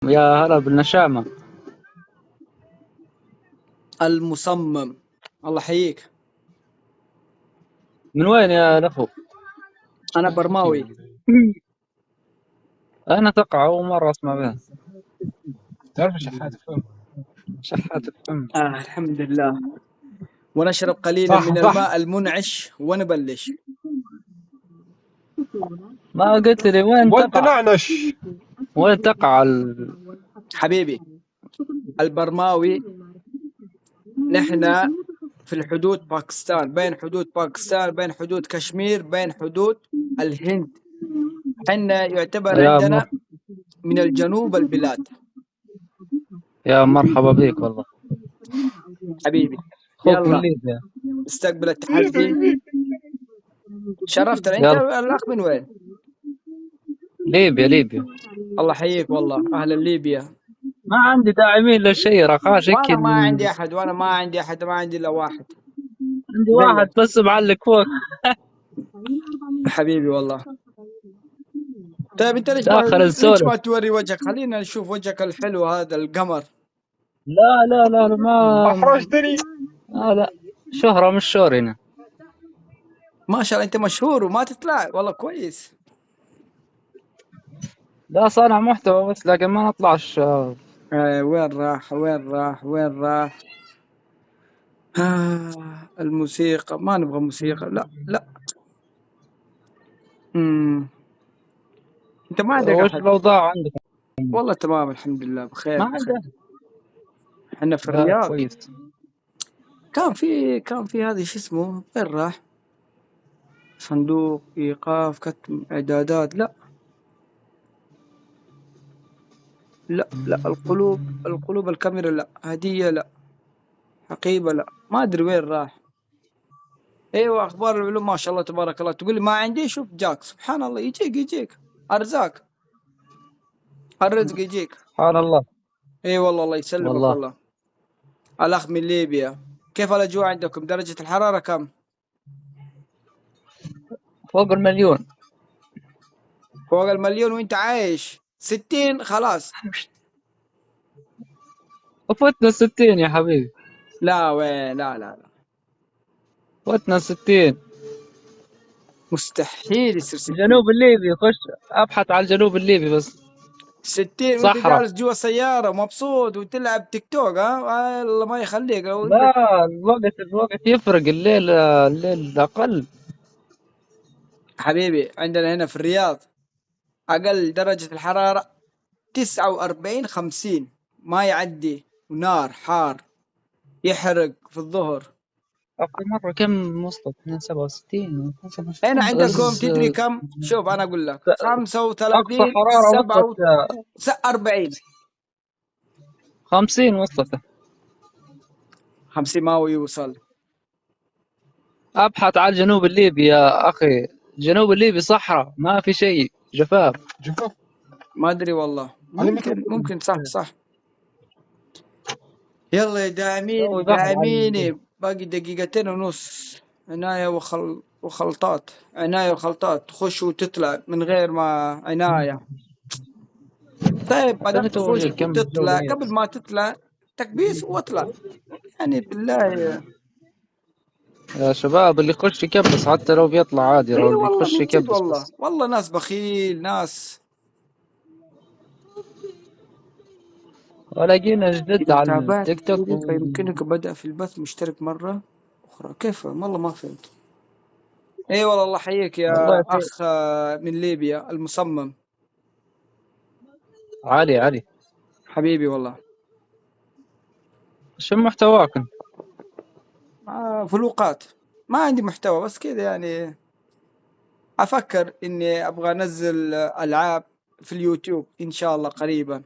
يا هلا بالنشامة. المصمم، الله يحييك. من وين يا لفو؟ انا برماوي. أنا تقع أول مرة أسمع بها. تعرف شحات فم؟ شحات الفم. الحمد لله. ونشرب قليلا صح من صح. الماء المنعش ونبلش. ما قلت لي وين وانت تقع؟ نعنش. وين تقع حبيبي البرماوي، نحن في الحدود باكستان، بين حدود باكستان، بين حدود كشمير، بين حدود الهند. حنا يعتبر يا عندنا من الجنوب البلاد. يا مرحبا بيك والله. حبيبي أخوك من يلا ليبيا. استقبل التحدي. شرفتنا. انت يلا الاخ من وين؟ ليبيا ليبيا. الله يحييك والله، اهلا ليبيا. ما عندي داعمين للشيء رخاش هيك وانا ما عندي احد، وانا ما عندي احد، ما عندي الا واحد عندي زيك. واحد بس معلق فوق. حبيبي والله. طيب انت ليش داخل ليش نسولف. ما توري وجهك؟ خلينا نشوف وجهك الحلو هذا القمر. لا لا لا لا، ما احرجتني. لا شهرة مش شهرنا. ما شاء الله انت مشهور وما تطلع، والله كويس. لا صانع محتوى بس لكن ما نطلعش. وين راح وين راح وين راح؟ الموسيقى، ما نبغى موسيقى، لا لا. انت ما عندك وش احد؟ الأوضاع عندك؟ والله تمام الحمد لله، بخير ما بخير. عنده. احنا في لا الرياض. كويس. كان في هذا شو اسمه، وين راح؟ صندوق ايقاف، كتم اعدادات، لا لا لا. القلوب الكاميرا لا، هدية لا، حقيبة لا، ما ادري وين راح. ايوه اخبار العلوم ما شاء الله تبارك الله. تقول لي ما عندي، شوف جاك سبحان الله، يجيك ارزاق، الرزق يجيك. سبحان الله. اي والله الله يسلمك والله والله. الاخ من ليبيا، كيف الاجواء عندكم؟ درجة الحرارة كم؟ فوق المليون. فوق المليون وانت عايش 60 خلاص. وفتنا 60 يا حبيبي. لا وين، لا لا لا، فتنا 60. مستحيل يصير 60. الجنوب الليبي، خش ابحث على الجنوب الليبي بس. 60 وانت صحراء. جالس جوا السيارة ومبسوط وتلعب تيك توك؟ الله ما يخليك. لا الوقت يفرق. الليل اقل. حبيبي عندنا هنا في الرياض أقل درجة الحرارة 49 50، ما يعدي، ونار حار يحرق في الظهر. آخر مرة كم وصلت؟ 67 هنا عندكم بس. تدري كم؟ شوف أنا أقول لك أقصى 35 حرارة وصلت 40. 50 وصلت. 50 ما هو يوصل. أبحث على الجنوب الليبي يا أخي. الجنوب الليبي صحراء، ما في شيء، جفاف. جفاف. ما أدري والله، ممكن صح. يلا يا سوي بحث داعميني، باقي دقيقتين ونص. عناية وخلطات، عناية وخلطات، تخش وتطلع من غير ما عناية. طيب ما دام تخش وتطلع، قبل ما تطلع تكبيس واطلع، يعني بالله يا شباب اللي يخش يكبس حتى لو بيطلع عادي. اي اللي والله يخش من جد يكبس والله بس. والله ناس بخيل ناس. ولاقينا جدد إذا على تابعت التيك توك فيمكنك بدء في البث مشترك مرة أخرى. كيف؟ والله ما فهمت. اي والله الله يحييك يا والله أخ من ليبيا المصمم. علي حبيبي والله. شو محتواك انت؟ فلوقات، ما عندي محتوى بس كذا يعني. أفكر إني أبغى أنزل ألعاب في اليوتيوب إن شاء الله قريبا.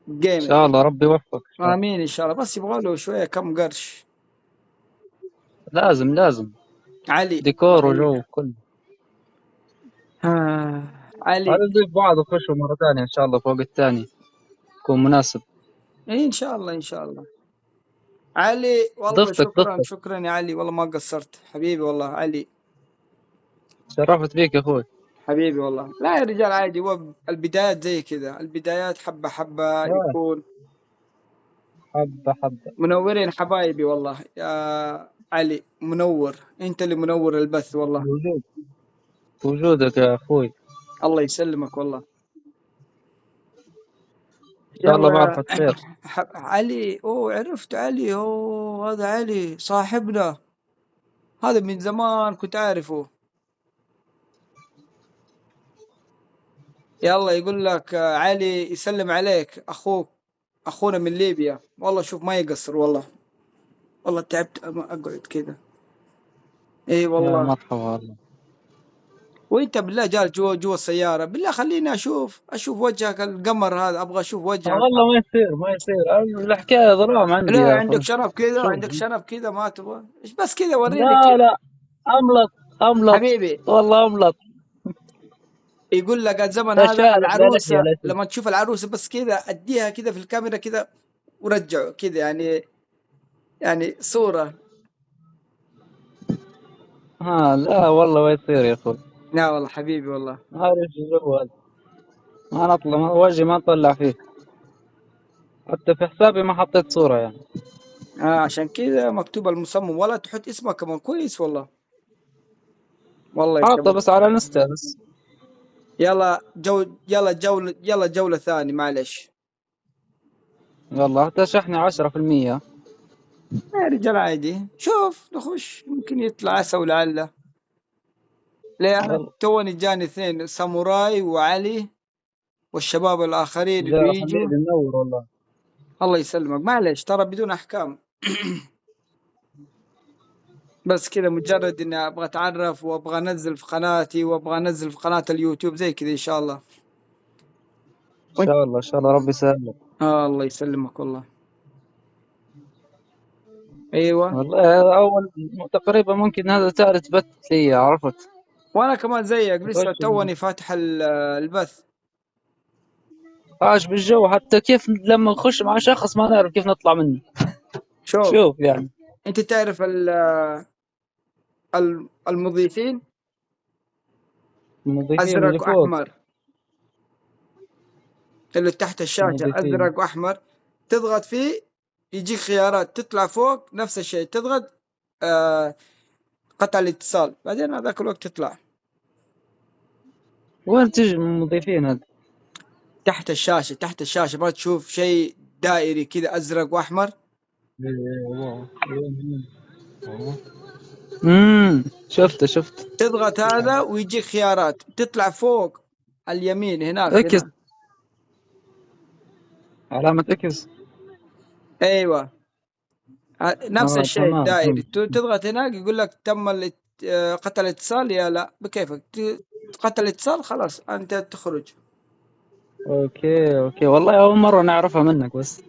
ان جيمر شاء الله ربي يوفقك. آمين إن شاء الله، بس يبغى له شوية كم قرش. لازم علي ديكور وجو كله. علي نضيف بعض وخشوا مرة ثانية ان شاء الله فوق الثاني يكون مناسب. إن شاء الله علي والله ضفتك شكرا يا علي، والله ما قصرت حبيبي والله علي. شرفت بيك يا اخوي. حبيبي والله. لا يا رجال عادي، هو البدايات زي كذا، البدايات حبة حبة يكون. حبة حبة. منورين حبايبي والله يا علي، منور، انت اللي منور البث والله. وجود وجودك يا أخوي. الله يسلمك والله. إن شاء الله يلا. بعرفك خير. علي، اوه عرفت علي، اوه هذا علي صاحبنا، هذا من زمان كنت عارفه. يلا يقول لك علي يسلم عليك، اخوك، اخونا من ليبيا والله. شوف ما يقصر والله، والله تعبت اقعد كذا. اي يا والله. مرحبا والله. وانت بالله جالس جوا السيارة، بالله خليني اشوف وجهك القمر هذا، ابغى اشوف وجهك. والله ما يصير ما يصير، الحكاية ظلام عندي لا يا عندك أخوي. شنب كذا، شوف. عندك شنب كذا ما تبغى؟ ايش بس كذا وريني لا كذا. لا، أملط أملط، حبيبي والله أملط. يقول لك الزمن لا هذا شارب لا لحية العروسة لا شيء. لما تشوف العروسة بس كذا اديها كذا في الكاميرا كذا ورجعه كذا، يعني صورة. لا والله ما يصير يا أخوي. لا والله حبيبي والله. ما أعرف الجو هذا، ما نطلع وجهي ما نطلع فيه، حتى في حسابي ما حطيت صورة يعني. عشان كذا مكتوب المصمم، ولا تحط اسمك كمان كويس والله. والله حاطة يسلمك. بس على انستا بس. يلا جولة ثانية معلش. يلا حتى شحني 10%. يا رجال عادي، شوف نخش يمكن يطلع عسى ولعله. ليه انا يلا توني جاني اثنين، ساموراي وعلي والشباب الاخرين يا بيجوا. حبيبي منور والله. الله يسلمك، معلش ترى بدون احكام. بس كذا مجرد اني ابغى اتعرف وابغى انزل في قناتي وابغى انزل في قناة اليوتيوب زي كذا ان شاء الله. ان شاء الله ان شاء الله ربي يسهلك. الله يسلمك والله. ايوه. والله اول تقريبا ممكن هذا ثالث بث لي، عرفت. وانا كمان زيك لسه وش توني فاتح البث. عاش بالجو، حتى كيف لما نخش مع شخص ما نعرف كيف نطلع منه. شوف شوف يعني انت تعرف المضيفين، المضيفين اللي ازرق فوق. واحمر، اللي تحت الشاشة المضيفين. ازرق واحمر، تضغط فيه يجيك خيارات، تطلع فوق نفس الشيء تضغط آه قطع الاتصال، بعدين هذاك الوقت تطلع وين تجي من المضيفين هذا؟ تحت الشاشة. تحت الشاشة ما تشوف شيء دائري كذا ازرق واحمر؟ شفت. تضغط هذا ويجيك خيارات، تطلع فوق اليمين هناك اكس، هنا. علامة اكس. ايوه نفس الشيء تمام دائري، فهمت. تضغط هناك يقول لك تم قطع الاتصال يا لا، بكيفك قطع الاتصال خلاص انت تخرج. اوكي والله اول مرة نعرفها منك بس.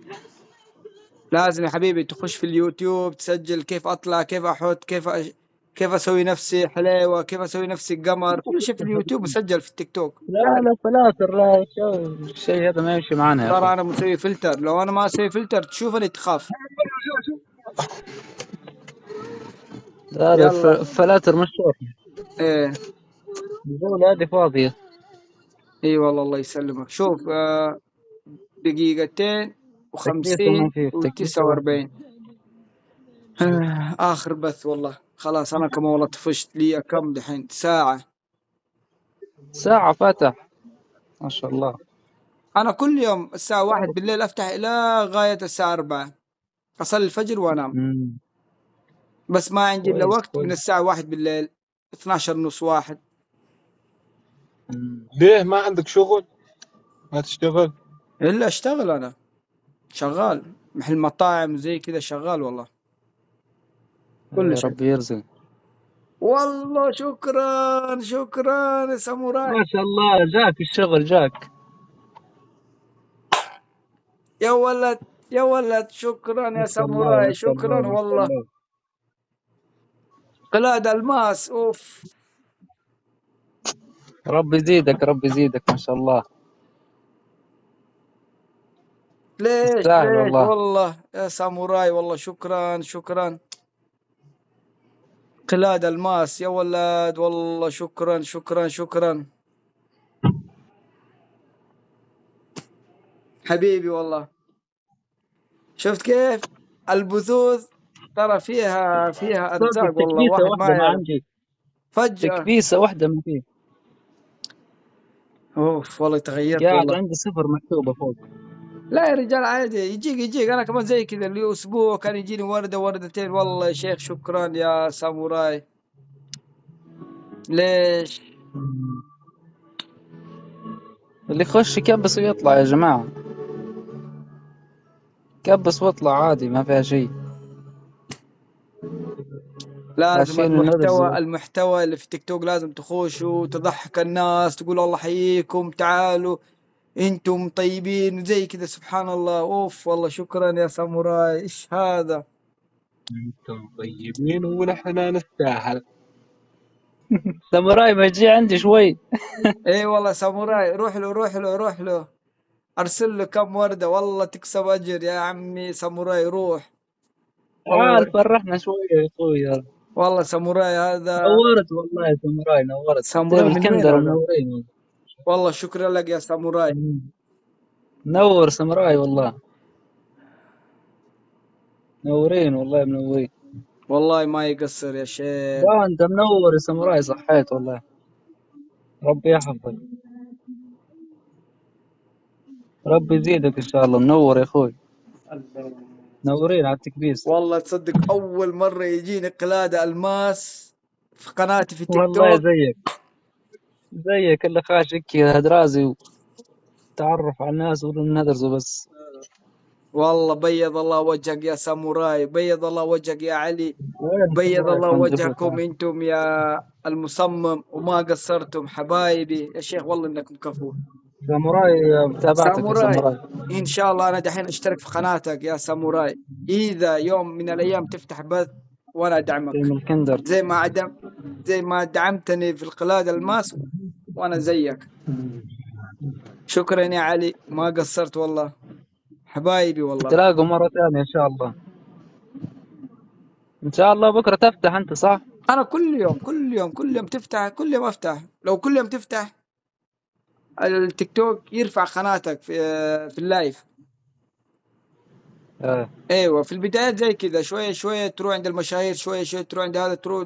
لازم يا حبيبي تخش في اليوتيوب تسجل كيف اطلع، كيف احط، كيف اسوي نفسي حليوه، كيف اسوي نفسي قمر، كل شيء في اليوتيوب مسجل في التيك توك. لا فلاتر لا الشيء هذا ما يمشي معنا يا ترى اخوي. انا مسوي فلتر، لو انا ما اسوي فلتر تشوفني تخاف. لا يلا. الفلاتر مش شوفي. ايه. الجولة هذه فاضية. اي والله الله يسلمك. شوف دقيقتين تكبيس وما و50 فيه تكبيس وما فيه. و49. اخر بث والله خلاص. انا كمان والله طفشت لي كم دحين ساعة. ساعة فتح ما شاء الله. انا كل يوم الساعة 1 بالليل افتح الى غاية الساعة 4، اصلي الفجر وانام. مم. بس ما عندي الا وقت من كويس. الساعة 1 بالليل 12 ونص 1. ليه ما عندك شغل؟ ما تشتغل؟ الا اشتغل، انا شغال محل مطاعم زي كذا شغال والله كل يا شيء. رب يرزق. والله شكرا يا ساموراي. ما شاء الله جاك الشغل جاك. يا ولد شكرا يا ما شاء الله ساموراي، ما شاء الله شكرا ما شاء والله. الله. قلاد الماس اوف. رب يزيدك رب يزيدك ما شاء الله. ليش تستاهل والله. والله يا ساموراي والله شكرا. قلاد الماس يا ولد والله شكرا. حبيبي والله. شفت كيف البثوث ترى فيها صدق ارزاق والله، تكبيسة واحد واحدة ما ما يعرف عندي، فجأة. تكبيسة واحدة ما فيه. اوف والله تغيرت قاعد والله. عندي 0 مكتوبة فوق. لا يا رجال عادي، يجيك انا كمان زي كذا، اللي اسبوع كان يجيني وردة وردتين. والله يا شيخ شكرا يا ساموراي. ليش؟ اللي يخش يكبس ويطلع يا جماعة، كبس واطلع عادي ما فيها شيء. لازم عشان الندرز المحتوى اللي في تيك توك لازم تخش وتضحك الناس، تقول الله حييكم تعالوا انتم طيبين زي كذا. سبحان الله. اوف والله شكرا يا ساموراي. ايش هذا؟ انتم طيبين ونحن نستاهل. ساموراي ما يجي عندي شوي. اي والله ساموراي، روح له ارسل له كم وردة والله تكسب اجر يا عمي. ساموراي روح والله. فرحنا شوي يا اخوي. والله ساموراي هذا. نورت والله يا ساموراي، نورت ساموراي تيم من وين الكندر هذا؟ منورين. والله شكرا لك يا ساموراي. نور ساموراي والله، منورين والله منورين. والله ما يقصر يا شيخ. لا انت منور يا ساموراي، صحيت والله. ربي يحفظك، ربي يزيدك ان شاء الله. منور يا اخوي، منورين على التكبيس. والله تصدق اول مرة يجيني قلادة الماس في قناتي في تيك والله توك. زيك اللي خاش هيك هدرازي وتعرف على الناس ندرسوا بس. والله بيض الله وجهك يا ساموراي، بيض الله وجهك يا علي، وين بيض ساموراي الله كان نجيب لك وجهكم انتم يا المصمم، وما قصرتم حبايبي يا شيخ. والله انكم كفو. ساموراي. متابعتك يا ساموراي ساموراي. ان شاء الله انا دحين اشترك في قناتك يا ساموراي. اذا يوم من الايام تفتح بث وانا ادعمك، تيم الكندر. زي ما دعمتني في القلادة الماس، وانا زيك. شكرا يا علي، ما قصرت والله حبايبي والله. تلاقوا مرة ثانية ان شاء الله. ان شاء الله بكرة تفتح انت صح؟ انا كل يوم تفتح، كل يوم افتح. لو كل يوم تفتح التيك توك يرفع قناتك في اللايف. آه. ايوه في البدايات زي كذا، شويه شويه تروح عند المشاهير، شويه شويه تروح عند هذا، تروح